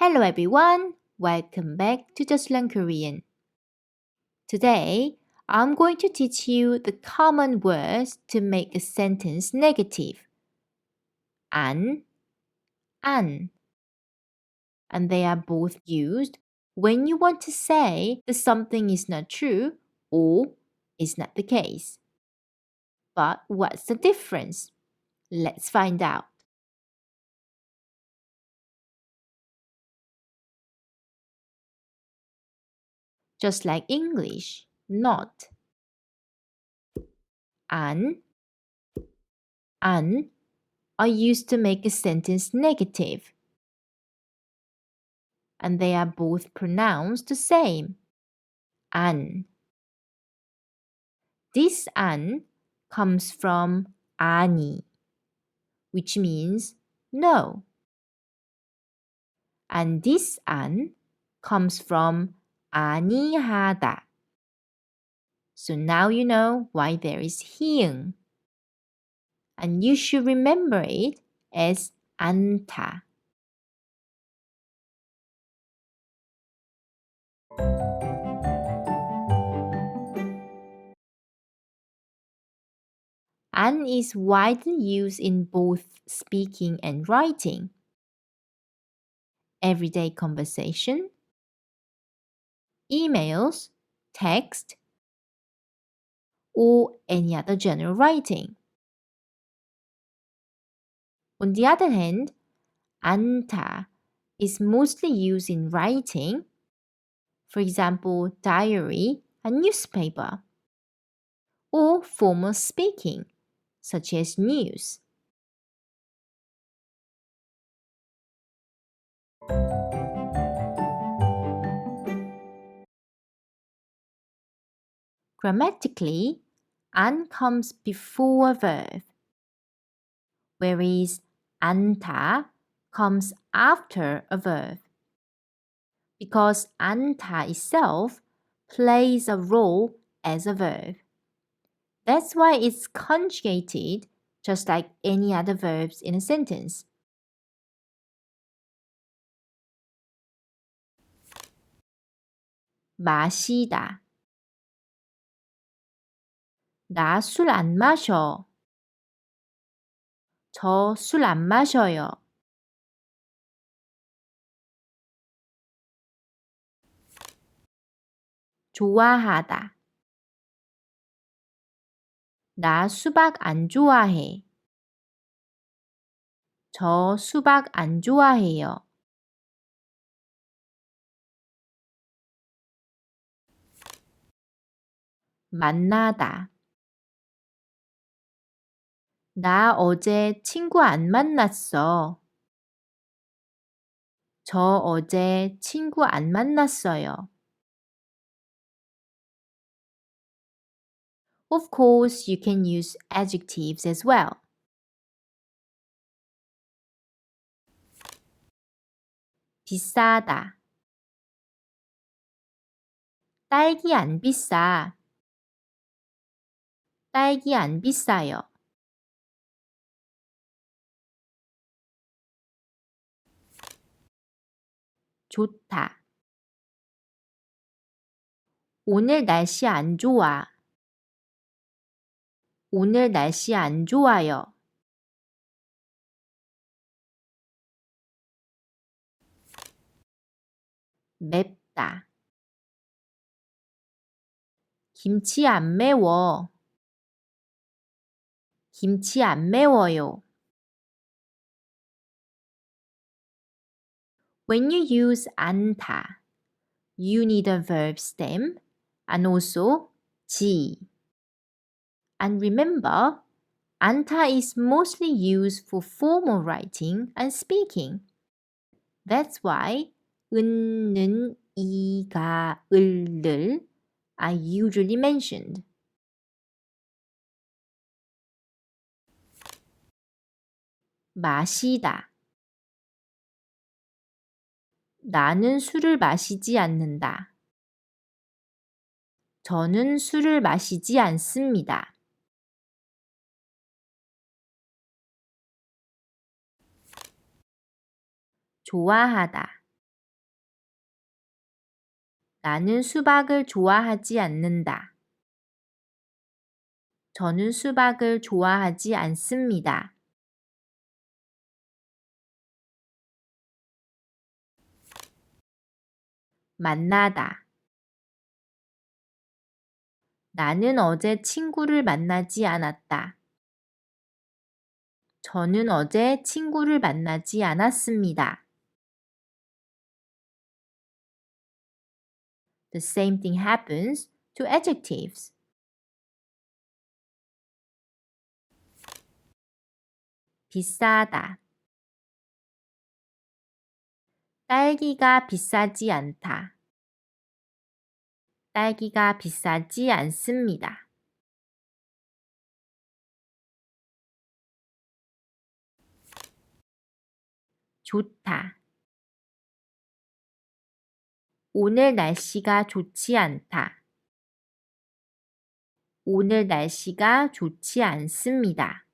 Hello everyone, welcome back to Just Learn Korean. Today, I'm going to teach you the common words to make a sentence negative. 안, 안. And they are both used when you want to say that something is not true or is not the case. But what's the difference? Let's find out. Just like English, not. 안 are used to make a sentence negative. And they are both pronounced the same. 안. This 안 comes from 아니, which means no. And this 안 comes from 아니하다. So now you know why there is 히응. And you should remember it as 않다. 안 is widely used in both speaking and writing. Everyday conversation, emails, text, or any other general writing. On the other hand, 않다 is mostly used in writing, for example, diary and newspaper, or formal speaking, such as news. Grammatically, 안 comes before a verb, whereas 않다 comes after a verb. Because 않다 itself plays a role as a verb. That's why it's conjugated just like any other verbs in a sentence. 마시다. 나 술 안 마셔. 저 술 안 마셔요. 좋아하다. 나 수박 안 좋아해. 저 수박 안 좋아해요. 만나다. 나 어제 친구 안 만났어. 저 어제 친구 안 만났어요. Of course, you can use adjectives as well. 비싸다. 딸기 안 비싸. 딸기 안 비싸요. 좋다. 오늘 날씨 안 좋아. 오늘 날씨 안 좋아요. 맵다. 김치 안 매워. 김치 안 매워요. When you use 않다, you need a verb stem and also 지. And remember, 않다 is mostly used for formal writing and speaking. That's why 은, 는, 이가, 을를 are usually mentioned. 마시다. 나는 술을 마시지 않는다. 저는 술을 마시지 않습니다. 좋아하다. 나는 수박을 좋아하지 않는다. 저는 수박을 좋아하지 않습니다. 만나다. 나는 어제 친구를 만나지 않았다. 저는 어제 친구를 만나지 않았습니다. The same thing happens to adjectives. 비싸다. 딸기가 비싸지 않다. 딸기가 비싸지 않습니다. 좋다. 오늘 날씨가 좋지 않다. 오늘 날씨가 좋지 않습니다.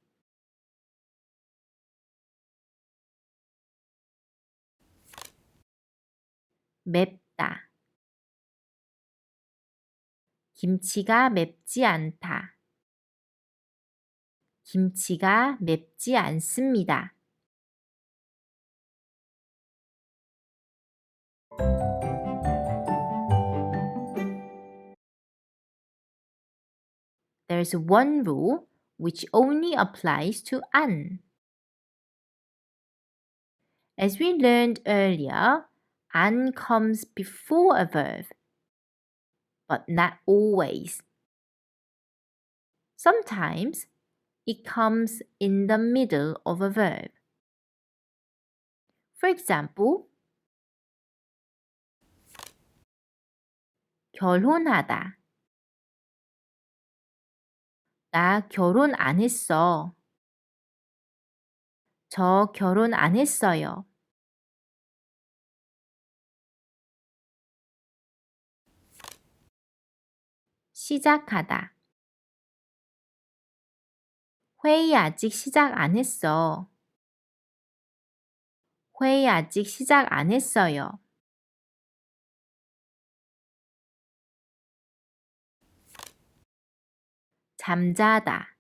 맵다. 김치가 맵지 않다. 김치가 맵지 않습니다. There's one rule which only applies to an. As we learned earlier, an comes before a verb, but not always. Sometimes it comes in the middle of a verb. For example, 결혼하다. 나 결혼 안 했어. 저 결혼 안 했어요. 시작하다. 회의 아직 시작 안 했어. 회의 아직 시작 안 했어요. 잠자다.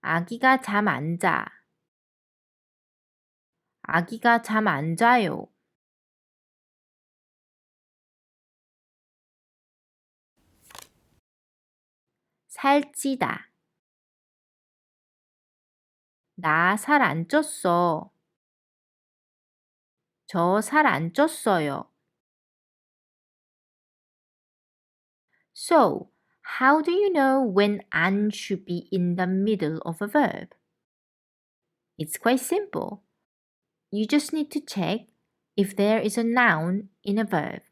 아기가 잠 안 자. 아기가 잠 안 자요. 살찌다. 나 살 안 쪘어. 저 살 안 쪘어요. So, how do you know when an should be in the middle of a verb? It's quite simple. You just need to check if there is a noun in a verb.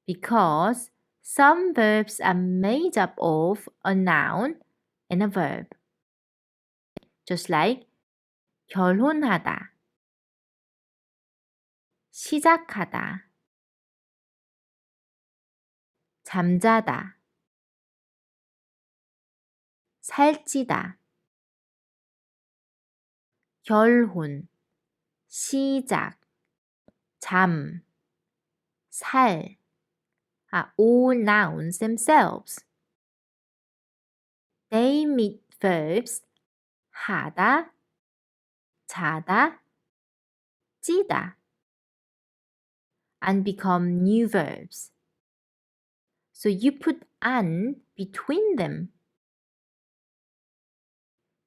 Because some verbs are made up of a noun and a verb. Just like 결혼하다, 시작하다, 잠자다, 살찌다, 결혼, 시작, 잠, 살 are all nouns themselves. They meet verbs 하다, 자다, 찌다 and become new verbs. So you put an between them.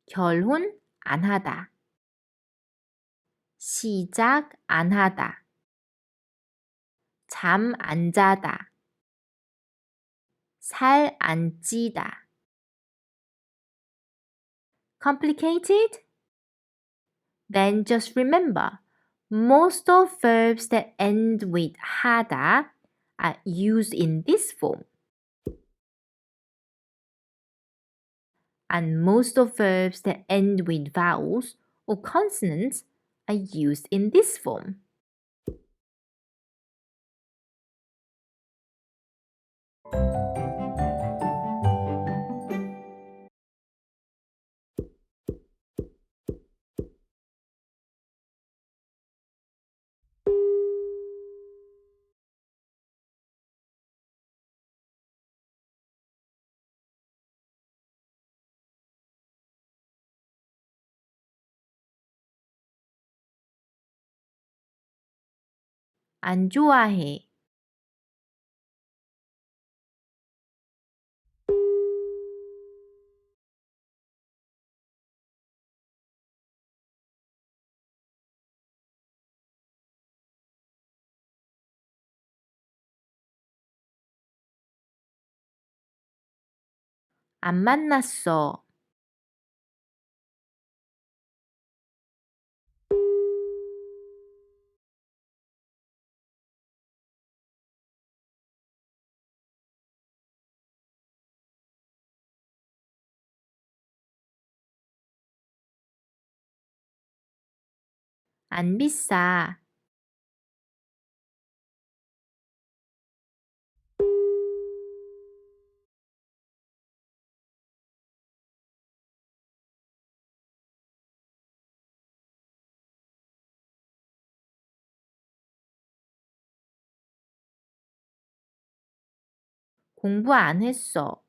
결혼 안 하다. 시작 안 하다. 잠 안 자다. 살 안 찌다. Complicated? Then just remember, most of verbs that end with 하다 are used in this form. And most of verbs that end with vowels or consonants are used in this form. 안 좋아해. 안 만났어. 안 비싸. 공부 안 했어.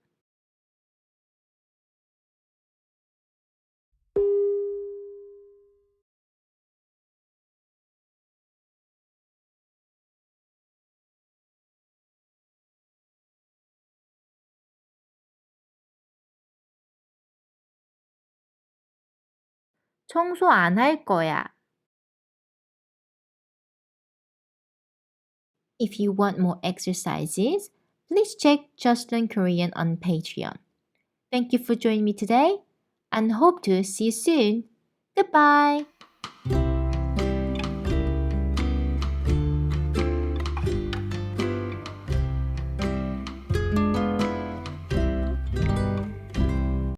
청소 안 할 거야. If you want more exercises, please check Just Learn Korean on Patreon. Thank you for joining me today and hope to see you soon. Goodbye.